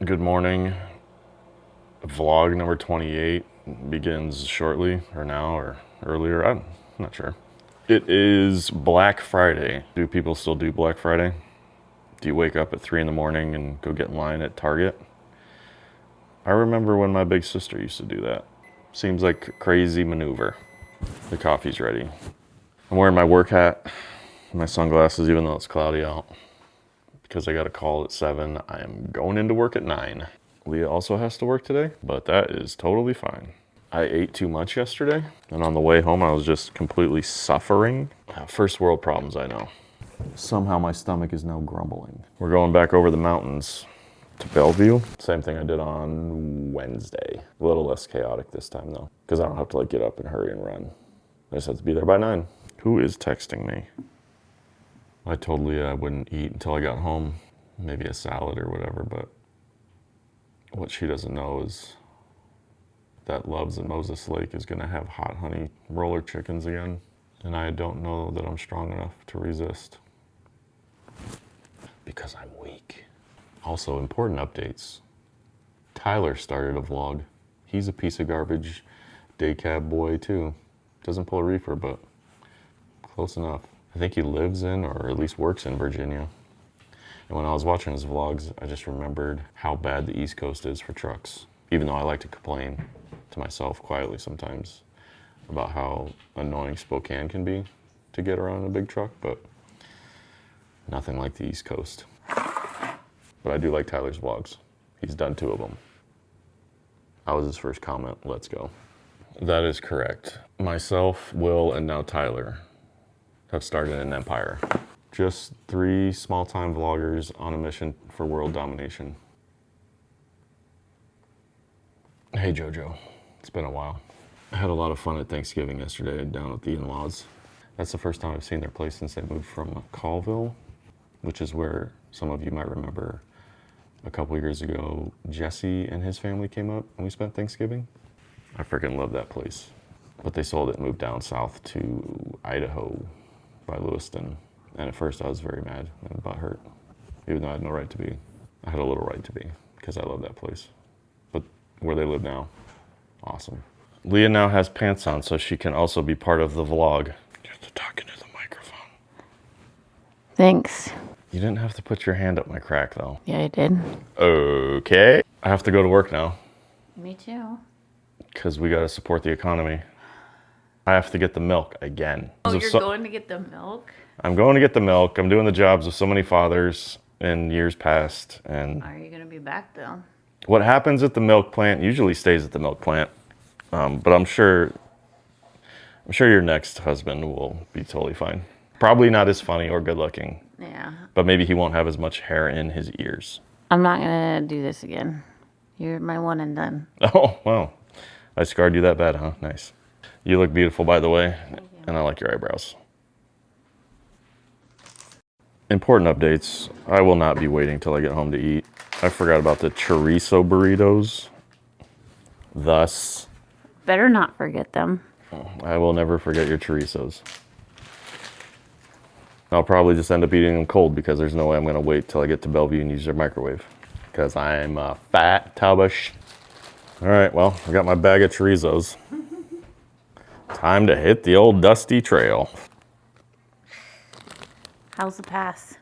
Good morning. Vlog number 28 begins shortly, or now, or earlier. I'm not sure. It is Black Friday. Do people still do Black Friday? Do you wake up at 3 in the morning and go get in line at Target? I remember when my big sister used to do that. Seems like a crazy maneuver. The coffee's ready. I'm wearing my work hat, my sunglasses, even though it's cloudy out. Because I got a call at 7, I am going into work at 9. Leah also has to work today, but that is totally fine. I ate too much yesterday, and on the way home I was just completely suffering. First world problems, I know. Somehow my stomach is now grumbling. We're going back over the mountains to Bellevue. Same thing I did on Wednesday. A little less chaotic this time though, because I don't have to get up and hurry and run. I just have to be there by 9. Who is texting me? I told Leah I wouldn't eat until I got home. Maybe a salad or whatever, but what she doesn't know is that Loves at Moses Lake is gonna have hot honey roller chickens again. And I don't know that I'm strong enough to resist. Because I'm weak. Also, important updates. Tyler started a vlog. He's a piece of garbage day cab boy too. Doesn't pull a reefer, but close enough. I think he lives in, or at least works in, Virginia. And when I was watching his vlogs, I just remembered how bad the East Coast is for trucks. Even though I like to complain to myself quietly sometimes about how annoying Spokane can be to get around in a big truck, but nothing like the East Coast. But I do like Tyler's vlogs. He's done 2 of them. That was his first comment, let's go. That is correct. Myself, Will, and now Tyler have started an empire. Just 3 small-time vloggers on a mission for world domination. Hey Jojo, it's been a while. I had a lot of fun at Thanksgiving yesterday down at the in-laws. That's the first time I've seen their place since they moved from Colville, which is where some of you might remember a couple years ago, Jesse and his family came up and we spent Thanksgiving. I freaking love that place. But they sold it and moved down south to Idaho by Lewiston. And at first I was very mad and butthurt, even though I had no right to be. I had a little right to be, because I love that place. But where they live now, awesome. Leah now has pants on, so she can also be part of the vlog. You have to talk into the microphone. Thanks. You didn't have to put your hand up my crack, though. Yeah, I did. Okay. I have to go to work now. Me too. Because we got to support the economy. I have to get the milk again. Oh, you're going to get the milk? I'm going to get the milk. I'm doing the jobs of so many fathers in years past. And are you going to be back, though? What happens at the milk plant usually stays at the milk plant. But I'm sure your next husband will be totally fine. Probably not as funny or good looking. Yeah. But maybe he won't have as much hair in his ears. I'm not going to do this again. You're my one and done. Oh, wow. I scarred you that bad, huh? Nice. You look beautiful, by the way. And I like your eyebrows. Important updates. I will not be waiting till I get home to eat. I forgot about the chorizo burritos. Thus, better not forget them. I will never forget your chorizos. I'll probably just end up eating them cold because there's no way I'm going to wait till I get to Bellevue and use their microwave. Because I'm a fat tubish. All right, well, I got my bag of chorizos. Time to hit the old dusty trail. How's the pass?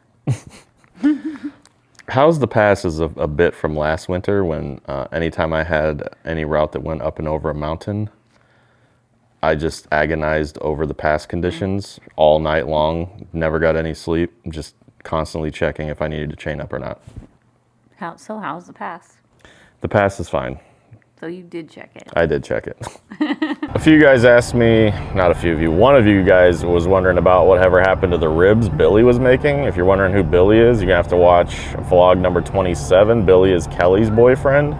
How's the pass is a bit from last winter when anytime I had any route that went up and over a mountain, I just agonized over the pass conditions all night long. Never got any sleep. Just constantly checking if I needed to chain up or not. How's the pass? The pass is fine. So you did check it? I did check it. A few guys asked me, not a few of you, one of you guys was wondering about whatever happened to the ribs Billy was making. If you're wondering who Billy is, you're gonna have to watch vlog number 27. Billy is Kelly's boyfriend.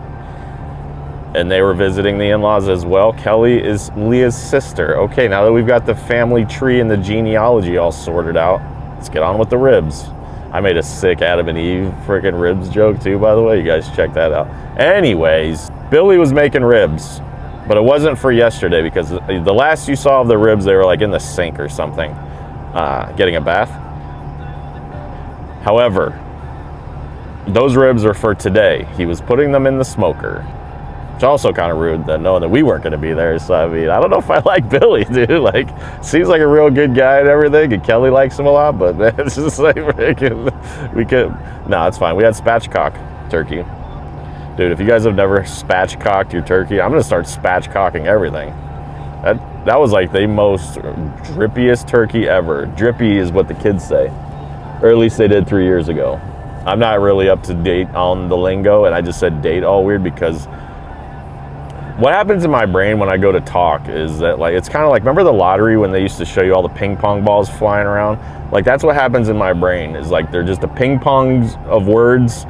And they were visiting the in-laws as well. Kelly is Leah's sister. Okay, now that we've got the family tree and the genealogy all sorted out, let's get on with the ribs. I made a sick Adam and Eve freaking ribs joke too, by the way. You guys check that out. Anyways, Billy was making ribs, but it wasn't for yesterday because the last you saw of the ribs, they were in the sink or something, getting a bath. However, those ribs are for today. He was putting them in the smoker. Which also kind of rude that knowing that we weren't going to be there. So, I mean, I don't know if I like Billy, dude. Like, seems like a real good guy and everything. And Kelly likes him a lot, but man, it's just like, we could, no, it's fine. We had spatchcock turkey. Dude, if you guys have never spatchcocked your turkey, I'm going to start spatchcocking everything. That was like the most drippiest turkey ever. Drippy is what the kids say. Or at least they did 3 years ago. I'm not really up to date on the lingo, and I just said date all weird because what happens in my brain when I go to talk is that, like, it's kind of like, remember the lottery when they used to show you all the ping pong balls flying around? Like, that's what happens in my brain, is like they're just a ping pongs of words,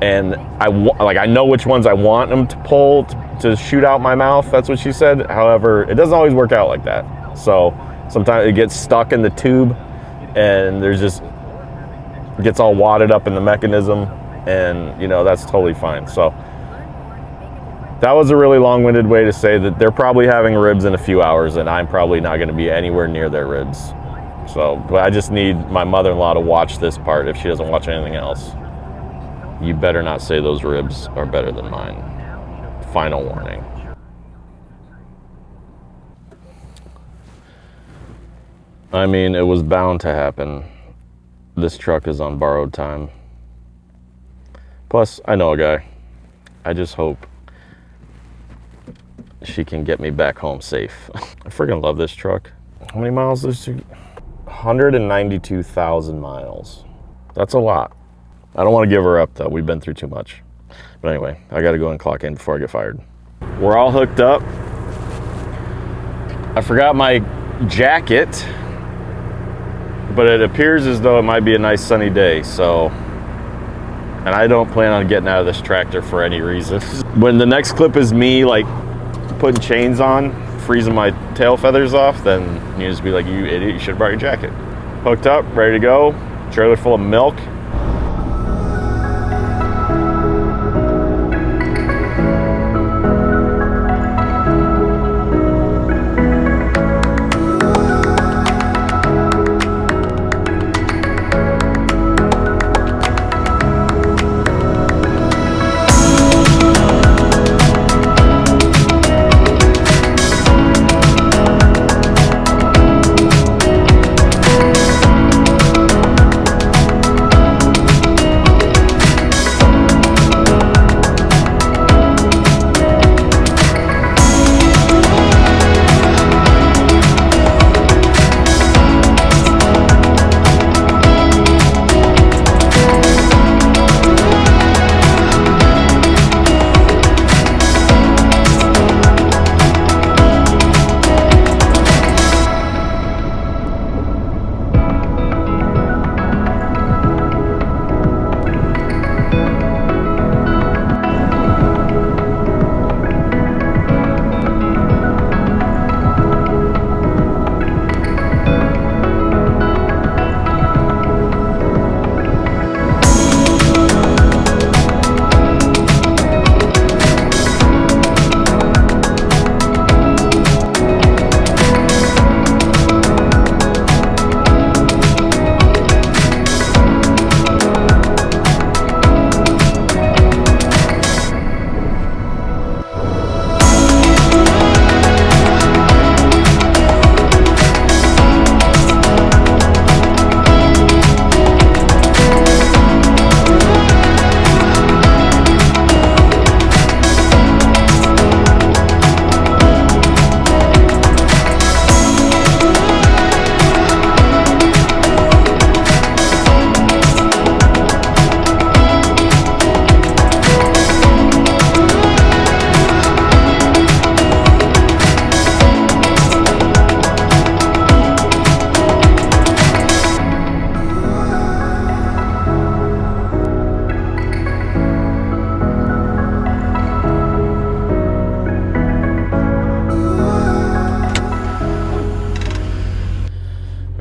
and I know which ones I want them to pull to shoot out my mouth. That's what she said. However, it doesn't always work out like that. So sometimes it gets stuck in the tube, and there's just, it gets all wadded up in the mechanism, and you know, that's totally fine. So that was a really long-winded way to say that they're probably having ribs in a few hours, and I'm probably not going to be anywhere near their ribs. So, but I just need my mother-in-law to watch this part if she doesn't watch anything else. You better not say those ribs are better than mine. Final warning. I mean, it was bound to happen. This truck is on borrowed time. Plus, I know a guy. I just hope she can get me back home safe. I freaking love this truck. How many miles is it? 192,000 miles. That's a lot. I don't want to give her up though. We've been through too much. But anyway, I got to go and clock in before I get fired. We're all hooked up. I forgot my jacket, but it appears as though it might be a nice sunny day. So, and I don't plan on getting out of this tractor for any reason. When the next clip is me like putting chains on, freezing my tail feathers off, then you just be like, you idiot, you should have brought your jacket. Hooked up, ready to go, trailer full of milk.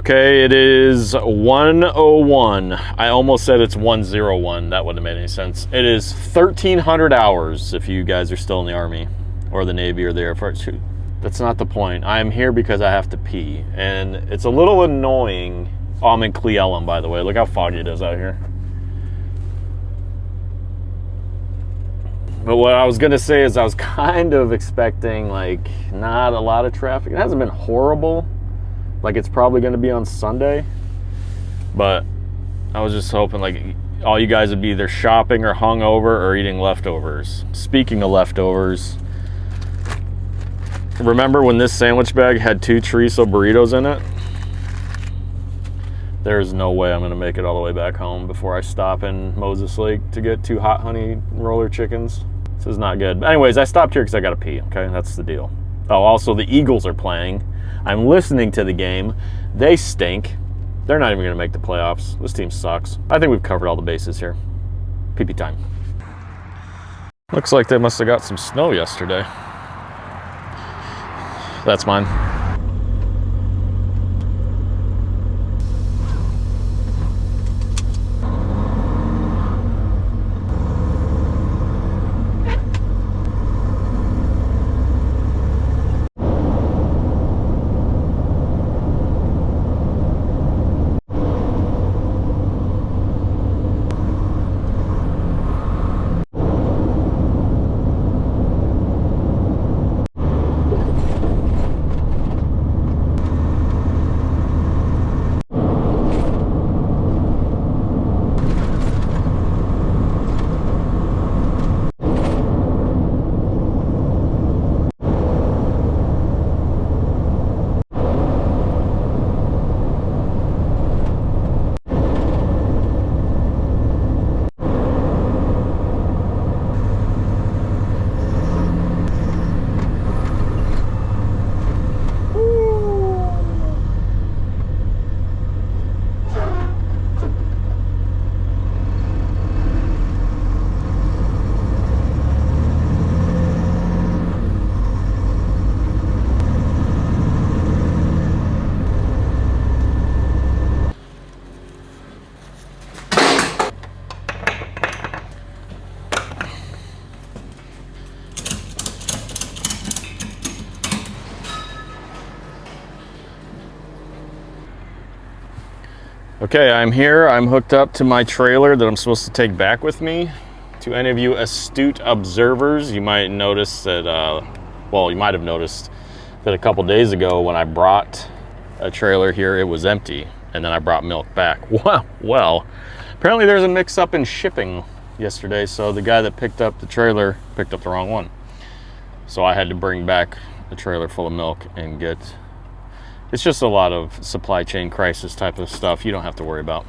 Okay, it is 1:01. I almost said it's 1:01. That wouldn't have made any sense. It is 1,300 hours if you guys are still in the Army or the Navy or the Air Force. Shoot, that's not the point. I'm here because I have to pee. And it's a little annoying. Oh, I'm in Cle Elum, by the way. Look how foggy it is out here. But what I was gonna say is I was kind of expecting like not a lot of traffic. It hasn't been horrible. Like it's probably gonna be on Sunday. But I was just hoping like all you guys would be either shopping or hungover or eating leftovers. Speaking of leftovers, remember when this sandwich bag had 2 chorizo burritos in it? There's no way I'm gonna make it all the way back home before I stop in Moses Lake to get 2 hot honey roller chickens. This is not good. But anyways, I stopped here because I gotta pee, okay? That's the deal. Oh, also the Eagles are playing. I'm listening to the game. They stink. They're not even gonna make the playoffs. This team sucks. I think we've covered all the bases here. Pee-pee time. Looks like they must have got some snow yesterday. That's mine. Okay, I'm here. I'm hooked up to my trailer that I'm supposed to take back with me. To any of you astute observers, you might notice that, well, you might have noticed that a couple days ago when I brought a trailer here, it was empty, and then I brought milk back. Well, apparently there's a mix-up in shipping yesterday, so the guy that picked up the trailer picked up the wrong one. So I had to bring back a trailer full of milk and get... It's just a lot of supply chain crisis type of stuff you don't have to worry about.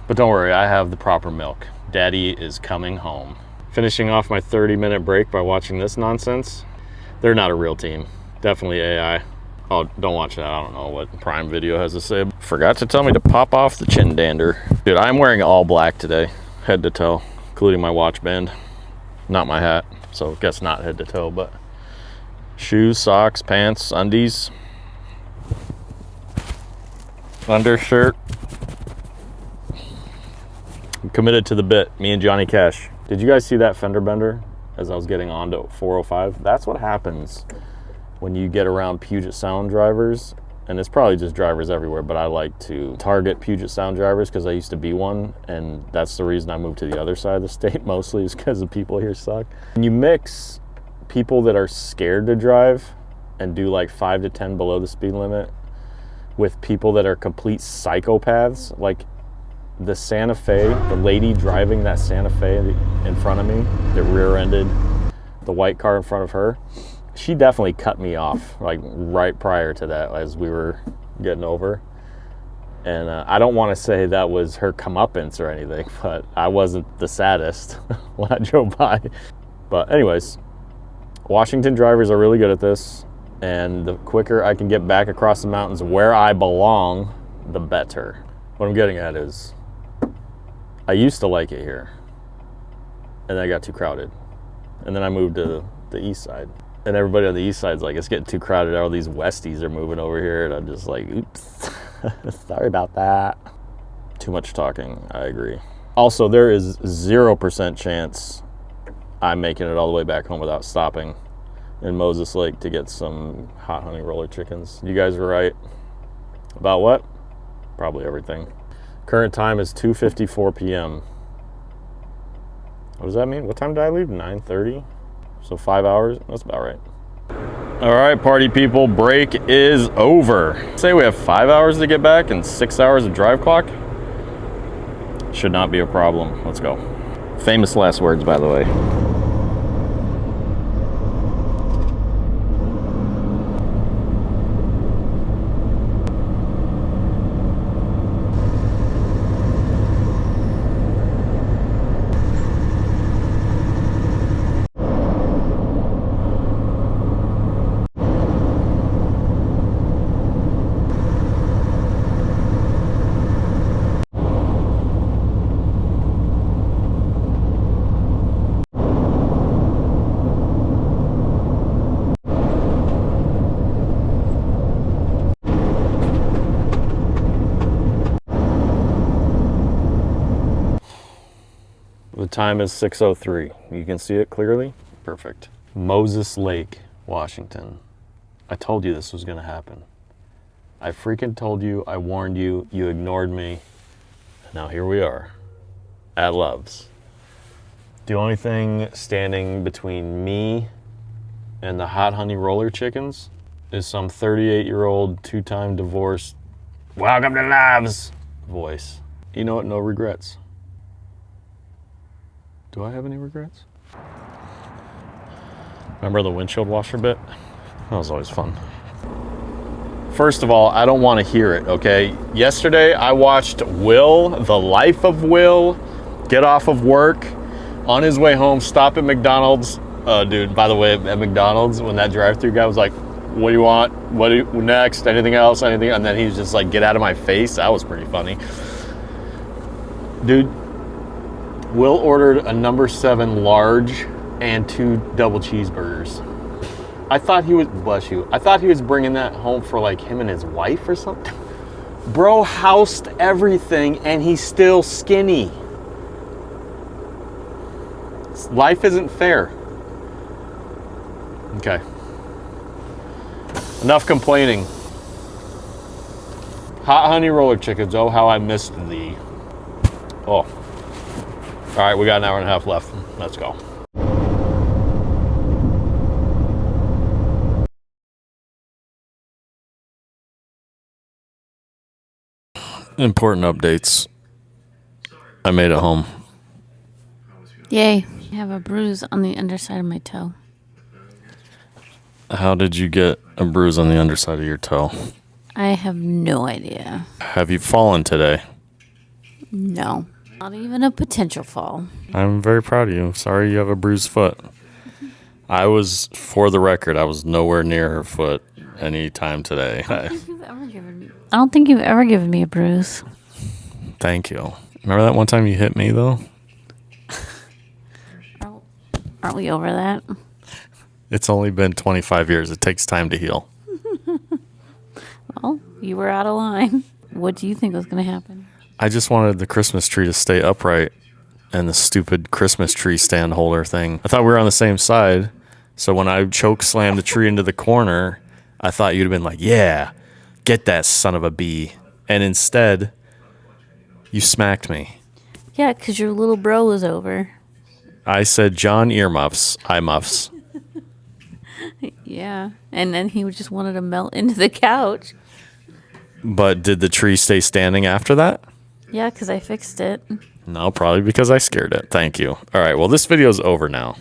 But don't worry, I have the proper milk. Daddy is coming home. Finishing off my 30-minute break by watching this nonsense. They're not a real team. Definitely AI. Oh, don't watch that. I don't know what Prime Video has to say. Forgot to tell me to pop off the chin dander. Dude, I'm wearing all black today, head to toe, including my watch band. Not my hat, so I guess not head to toe, but shoes, socks, pants, undies. Undershirt. I'm committed to the bit, me and Johnny Cash. Did you guys see that fender bender as I was getting onto 405? That's what happens when you get around Puget Sound drivers, and it's probably just drivers everywhere, but I like to target Puget Sound drivers because I used to be one, and that's the reason I moved to the other side of the state mostly, is because the people here suck. When you mix people that are scared to drive and do like 5 to 10 below the speed limit with people that are complete psychopaths, like the Santa Fe, the lady driving that Santa Fe in front of me that rear-ended the white car in front of her, she definitely cut me off like right prior to that as we were getting over. And I don't want to say that was her comeuppance or anything, but I wasn't the saddest when I drove by. But anyways, Washington drivers are really good at this. And the quicker I can get back across the mountains where I belong, the better. What I'm getting at is, I used to like it here, and then I got too crowded. And then I moved to the east side. And everybody on the east side's like, it's getting too crowded. All these Westies are moving over here. And I'm just like, oops, sorry about that. Too much talking, I agree. Also, there is 0% chance I'm making it all the way back home without stopping in Moses Lake to get some hot honey roller chickens. You guys were right. About what? Probably everything. Current time is 2:54 p.m. What does that mean? What time did I leave? 9:30? So 5 hours? That's about right. All right, party people, break is over. Say we have 5 hours to get back and 6 hours of drive clock. Should not be a problem. Let's go. Famous last words, by the way. The time is 6:03. You can see it clearly? Perfect. Moses Lake, Washington. I told you this was gonna happen. I freaking told you, I warned you, you ignored me. Now here we are, at Love's. The only thing standing between me and the hot honey roller chickens is some 38-year-old, two-time divorced, welcome to Love's voice. You know what, no regrets. Do I have any regrets? Remember the windshield washer bit? That was always fun. First of all, I don't want to hear it, okay? Yesterday, I watched Will, the life of Will, get off of work, on his way home, stop at McDonald's. Dude, by the way, at McDonald's, when that drive-thru guy was like, what do you want? What do you, next? Anything else? Anything? And then he was just like, get out of my face. That was pretty funny. Dude, Will ordered a number 7 large and 2 double cheeseburgers. I thought he was, bless you, I thought he was bringing that home for like him and his wife or something. Bro housed everything and he's still skinny. Life isn't fair. Okay. Enough complaining. Hot honey roller chickens, oh how I missed thee. Oh. All right, we got an hour and a half left. Let's go. Important updates. I made it home. Yay. I have a bruise on the underside of my toe. How did you get a bruise on the underside of your toe? I have no idea. Have you fallen today? No. Not even a potential fall. I'm very proud of you. Sorry you have a bruised foot. I was, for the record, I was nowhere near her foot any time today. I don't think you've ever given me a bruise. Thank you. Remember that one time you hit me, though? Aren't we over that? It's only been 25 years. It takes time to heal. Well, you were out of line. What do you think was going to happen? I just wanted the Christmas tree to stay upright and the stupid Christmas tree stand holder thing. I thought we were on the same side. So when I choke slammed the tree into the corner, I thought you'd have been like, yeah, get that son of a bee. And instead, you smacked me. Yeah, because your little bro was over. I said, John earmuffs, eye muffs. Yeah, and then he just wanted to melt into the couch. But did the tree stay standing after that? Yeah, because I fixed it. No, probably because I scared it. Thank you. All right, well, this video's over now.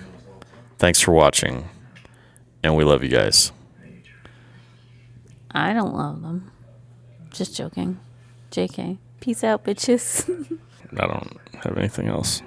Thanks for watching, and we love you guys. I don't love them. Just joking. JK. Peace out, bitches. I don't have anything else.